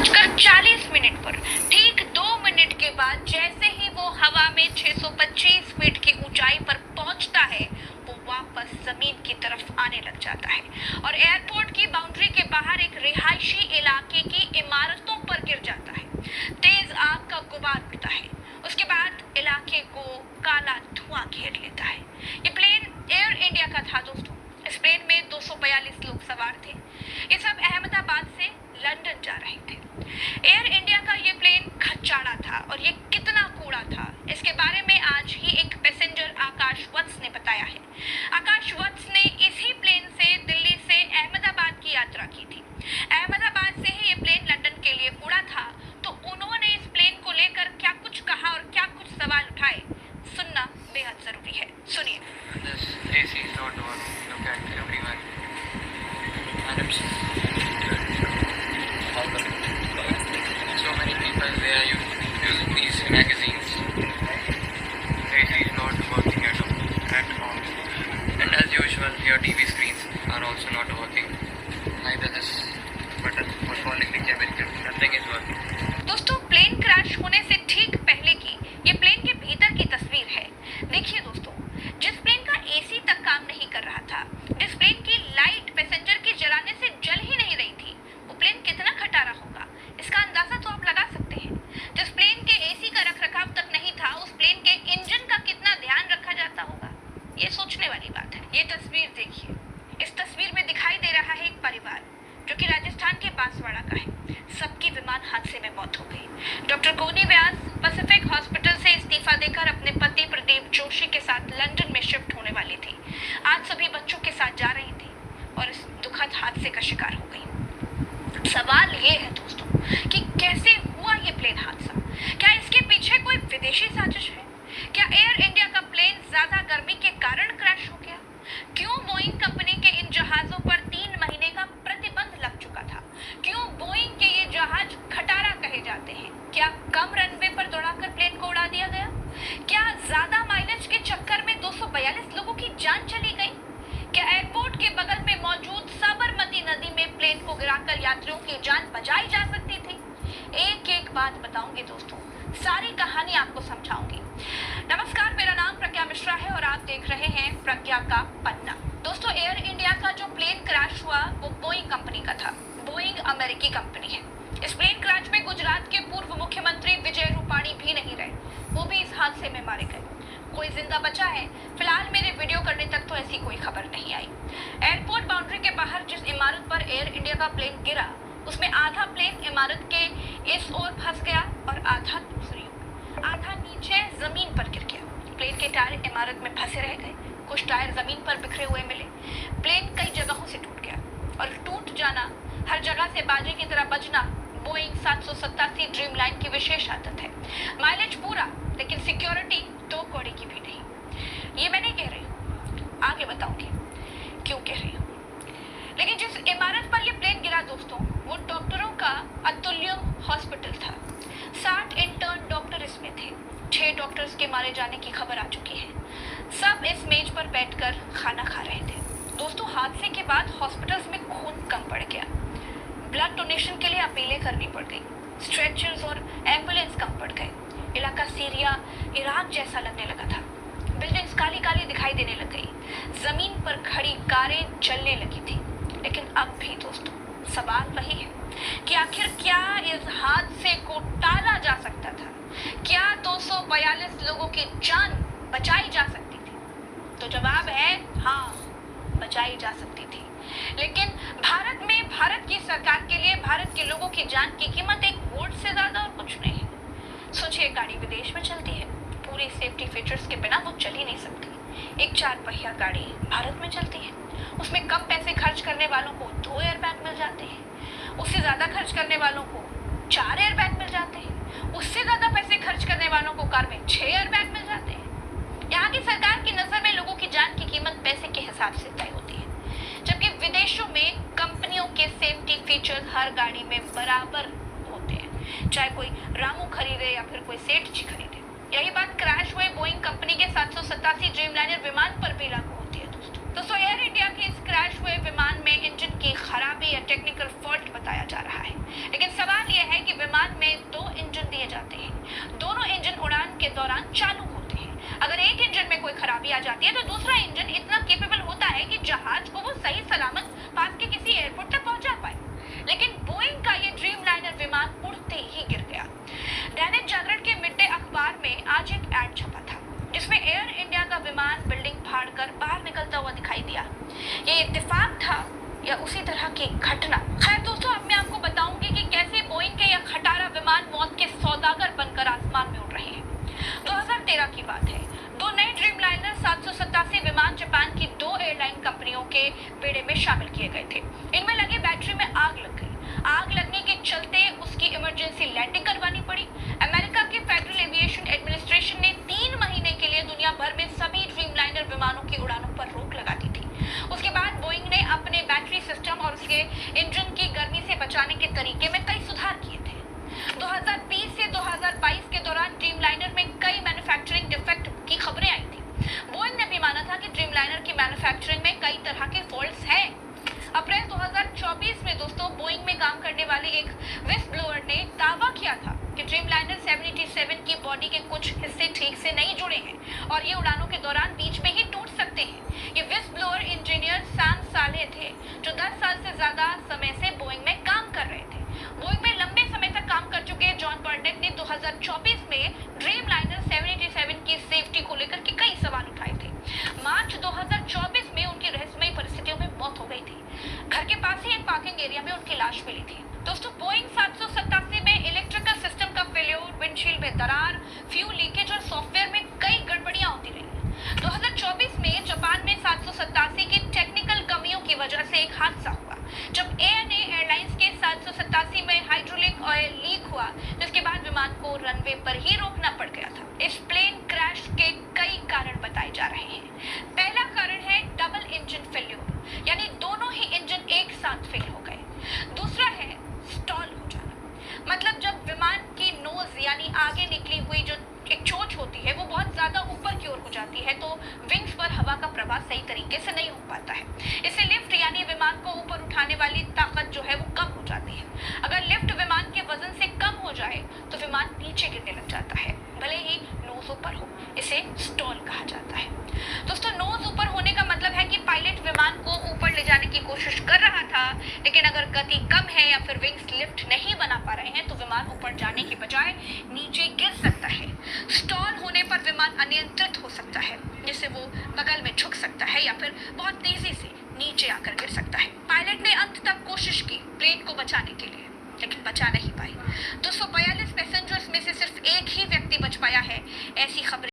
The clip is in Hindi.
5:40 पर ठीक 2 मिनट के बाद जैसे ही वो हवा में 625 फीट की ऊंचाई पर पहुंचता है, वो वापस जमीन की तरफ आने लग जाता है और एयरपोर्ट की बाउंड्री के बाहर एक रिहायशी इलाके की इमारतों पर गिर जाता है। तेज आग का गुबार उठता है। उसके बाद इलाके को काला धुआं घेर लेता है। ये प्लेन एयर इंडिया का था दोस्तों। इस प्लेन में 242 लोग सवार थे। ये सब अहमदाबाद से लंदन जा रहे थे। एयर इंडिया का ये प्लेन खच्चाड़ा था और ये कितना कूड़ा था, इसके बारे में आज ही एक पैसेंजर आकाश वत्स ने बताया है। आकाश वत्स ने इसी प्लेन से दिल्ली से अहमदाबाद की यात्रा की थी। अहमदाबाद से ही ये प्लेन लंदन के लिए उड़ा था, तो उन्होंने इस प्लेन को लेकर क्या कुछ कहा और क्या कुछ सवाल उठाए, सुनना बेहद जरूरी है। सुनिए। So many people they are using these magazines. AC is not working at all. And as usual, your TV screens are also not working. Neither this button for calling the cabin crew. Nothing is working. दोस्तों, प्लेन क्रैश होने से ठीक पहले की ये प्लेन के भीतर की तस्वीर है। देखिए दोस्तों, जिस प्लेन का एसी तक काम नहीं कर रहा था, जिस प्लेन की लाइट पैसेंजर के जलाने से जल ही नहीं रही थी, वो प्लेन कितना खटारा होगा, इसका अंदाजा तो आप लगा सकते हैं। जिस प्लेन के एसी का रखरखाव तक नहीं था, उस प्लेन के इंजन का कितना ध्यान रखा जाता होगा, ये सोचने वाली बात है। ये तस्वीर देखिए। इस तस्वीर में दिखाई दे रहा है एक परिवार जो कि राजस्थान के बांसवाड़ा का है। सबकी विमान हादसे में मौत हो गई। डॉक्टर गोनी व्यास पैसिफिक हॉस्पिटल से इस्तीफा देकर अपने पति प्रदीप जोशी के साथ लंदन में शिफ्ट होने वाली थी। आज सभी बच्चों के साथ जा रही थी और इस दुखद हादसे का शिकार हो गई। सवाल ये है दोस्तों कि कैसे हुआ ये प्लेन हादसा? क्या इसके पीछे कोई विदेशी साजिश है? क्या एयर इंडिया का प्लेन ज्यादा गर्मी के कारण क्रैश हो गया? क्यों बोइंग कंपनी के इन जहाजों पर 3 महीने का प्रतिबंध लग चुका था? क्यों बोइंग के ये जहाज खटारा कहे जाते हैं? क्या कम रनवे पर दौड़ाकर प्लेन को उड़ा दिया गया? क्या ज्यादा माइलेज के चक्कर में 242 लोगों की जान चली गई? क्या एयरपोर्ट के बगल में मौजूद साबरमती नदी में प्लेन को गिराकर यात्रियों की जान बचाई जा सकती थी? एक एक बात बताऊंगी दोस्तों, सारी कहानी आपको समझाऊंगी। नमस्कार, मेरा नाम प्रज्ञा मिश्रा है और आप देख रहे हैं प्रज्ञा का पन्ना। दोस्तों, एयर इंडिया का जो प्लेन क्रैश हुआ वो बोइंग कंपनी का था। बोइंग अमेरिकी कंपनी है। इस प्लेन क्रैश में गुजरात के पूर्व मुख्यमंत्री विजय रूपाणी भी नहीं रहे, वो भी इस हादसे में मारे गए। कोई जिंदा बचा है? फिलहाल मेरे वीडियो करने तक तो ऐसी कोई खबर नहीं आई। एयरपोर्ट बाउंड्री के बाहर जिस इमारत पर एयर इंडिया का प्लेन गिरा, उसमें आधा प्लेन इमारत के इस ओर फंस गया और आधा दूसरी ओर, आधा नीचे जमीन पर गिर गया। प्लेन के टायर इमारत में फंसे रह गए, कुछ टायर जमीन पर बिखरे हुए मिले। प्लेन कई जगहों से टूट गया और टूट जाना, हर जगह से बाजे की तरह बजना बोइंग 787 ड्रीम लाइन की विशेष आदत है। माइलेज पूरा, लेकिन सिक्योरिटी 2 कौड़ी की भी नहीं। ये मैं नहीं कह रही हूँ, आगे बताऊंगी क्यों कह रही हूँ। लेकिन जिस इमारत पर यह प्लेन गिरा दोस्तों, वो डॉक्टरों का अतुल्य हॉस्पिटल था। 60 इंटर्न डॉक्टर इसमें थे। 6 डॉक्टर्स के मारे जाने की खबर आ चुकी है। सब इस मेज पर बैठकर खाना खा रहे थे। दोस्तों, हादसे के बाद हॉस्पिटल्स में खून कम पड़ गया। ब्लड डोनेशन के लिए अपीलें करनी पड़ गई। स्ट्रेचर्स और एम्बुलेंस कम पड़ गए। इलाका सीरिया, इराक जैसा लगने लगा था। बिल्डिंग्स काली काली दिखाई देने लग गई। जमीन पर खड़ी कारें जलने लगी थी। लेकिन अब भी दोस्तों, सवाल वही है कि आखिर क्या इस हादसे को टाला जा सकता था? क्या 242 लोगों की जान बचाई जा सकती थी? तो जवाब है हाँ, बचाई जा सकती थी। लेकिन भारत में भारत की सरकार के लिए भारत के लोगों की जान की कीमत एक वोट से ज्यादा और कुछ नहीं है। सोचिए, गाड़ी विदेश में चलती है, पूरी सेफ्टी फीचर्स के बिना वो चल ही नहीं सकती। एक 4 पहिया गाड़ी भारत में चलती है, उसमें कम पैसे खर्च करने वालों को 2 एयरबैग मिल जाते हैं। उससे ज्यादा खर्च करने वालों को 4 एयरबैग मिल जाते हैं। उससे ज्यादा पैसे खर्च करने वालों को कार में 6 एयरबैग मिल जाते हैं। यहाँ की सरकार की नजर में लोगों की जान की कीमत पैसे के हिसाब से तय होती है, जबकि विदेशों में कंपनियों के सेफ्टी फीचर्स हर गाड़ी में बराबर होते हैं, चाहे कोई रामू खरीदे या फिर कोई सेठ जी खरीदे। यही बात क्रैश हुए बोइंग कंपनी के 787 ड्रीमलाइनर विमान पर भी लागू होती है दोस्तों। एयर इंडिया के इस क्रैश हुए विमान में इंजन की खराबी या टेक्निकल फॉल्ट बताया जा रहा है। लेकिन सवाल यह है कोई खराबी आ जाती है तो दूसरा इंजन इतना केपेबल होता है कि जहाज को वो सही सलामत पास के किसी एयरपोर्ट तक पहुंचा पाए। लेकिन बोइंग का ये ड्रीम लाइनर विमान उड़ते ही गिर गया। दैनिक जागरण के मिड डे अखबार में आज एक एड छपा था जिसमें एयर इंडिया का विमान बिल्डिंग फाड़कर बाहर निकलता हुआ दिखाई दिया। ये इत्तेफाक था या उसी तरह की घटना? खैर दोस्तों, अब मैं आपको बताऊंगी कि कैसे बोइंग के यह खटारा विमान मौत के सौदागर बनकर आसमान में उड़ रहे हैं। 2013 की बात है। दो नए ड्रीम लाइनर 787 विमान जापान की 2 एयरलाइन कंपनियों के बेड़े में शामिल किए गए थे। इनमें लगे बैटरी में आग लग गई। आग लगने के चलते उसकी इमरजेंसी लैंडिंग करवानी पड़ी। अमेरिका के फेडरल एविएशन एडमिनिस्ट्रेशन ने 3 महीने के लिए दुनिया भर में सभी ड्रीम लाइनर विमानों की उड़ानों पर रोक लगा दी थी। उसके बाद बोइंग ने अपने बैटरी सिस्टम और उसके इंजन की गर्मी से बचाने के तरीके में कई सुधार किए थे। 2020 से 2022 के दौरान ड्रीम लाइनर में कई मैन्युफैक्चरिंग डिफेक्ट की खबरें आई थी। बोइंग ने भी माना था कि ड्रीम लाइनर की मैन्युफैक्चरिंग में कई तरह के फॉल्ट्स हैं। अप्रैल 2024 में दोस्तों बोइंग में काम करने वाले एक विस्ल ब्लोअर ने दावा किया था कि ड्रीम लाइनर 787 की बॉडी के कुछ हिस्से ठीक से नहीं जुड़े हैं और ये उड़ानों के दौरान बीच में ही टूट सकते हैं। ये विस्ल ब्लोअर इंजीनियर सैम साले थे जो 10 साल से ज्यादा समय से बोइंग में काम कर रहे थे। बोइंग में लंबे समय तक काम कर चुके जॉन बर्नेट ने 2024 में ड्रीम लाइनर 787 की सेफ्टी को लेकर के कई सवाल उठाए थे। मार्च 2024 में उनकी रहस्यमयी परिस्थितियों में मौत हो गई थी। घर के पास ही एक पार्किंग एरिया में उनकी लाश मिली थी। दोस्तों, बोइंग 787 में इलेक्ट्रिकल सिस्टम का फेल्योर, विंडशील्ड में दरार, फ्यूल लीकेज और सॉफ्टवेयर में कई गड़बड़ियां होती रही। 2024 में जापान में 787 की टेक्निकल कमियों की वजह से एक हादसा हुआ जब ANA एयरलाइंस के 787 में हाइड्रोलिक ऑयल लीक हुआ, जिसके बाद विमान को रनवे पर ही रोकना पड़ गया था। इस प्लेन क्रैश के कई कारण बताए जा रहे हैं। पहला कारण है डबल इंजन फेल्योर, यानी दोनों ही इंजन एक साथ फेल हो गए। दूसरा है स्टॉल हो जाना, मतलब जब विमान की नोज यानी आगे निकली हुई जो एक चोंच होती है वो बहुत ज्यादा ऊपर की ओर हो जाती है तो विंग्स पर हवा का प्रवाह सही तरीके से नहीं हो पाता है। इससे लिफ्ट यानी विमान को ऊपर उठाने वाली ताकत जो है वो कम हो जाती है। अगर लिफ्ट विमान के वजन से कम हो जाए तो विमान नीचे गिरने लग जाता है, भले ही नोज ऊपर हो। इसे स्टॉल कहा जाता है। दोस्तों, नोज ऊपर होने का मतलब है कि पायलट विमान को ऊपर ले जाने की कोशिश कर रहा था, लेकिन अगर गति कम है या फिर विंग्स लिफ्ट नहीं बना पा रहे हैं तो विमान ऊपर जाने की बजाय नीचे गिर सकता है। स्टॉल होने पर विमान अनियंत्रित हो सकता है, जिससे वो बगल में झुक सकता है या फिर बहुत तेजी से नीचे आकर गिर सकता है। पायलट ने अंत तक कोशिश की प्लेन को बचाने के लिए, लेकिन बचा नहीं पाई।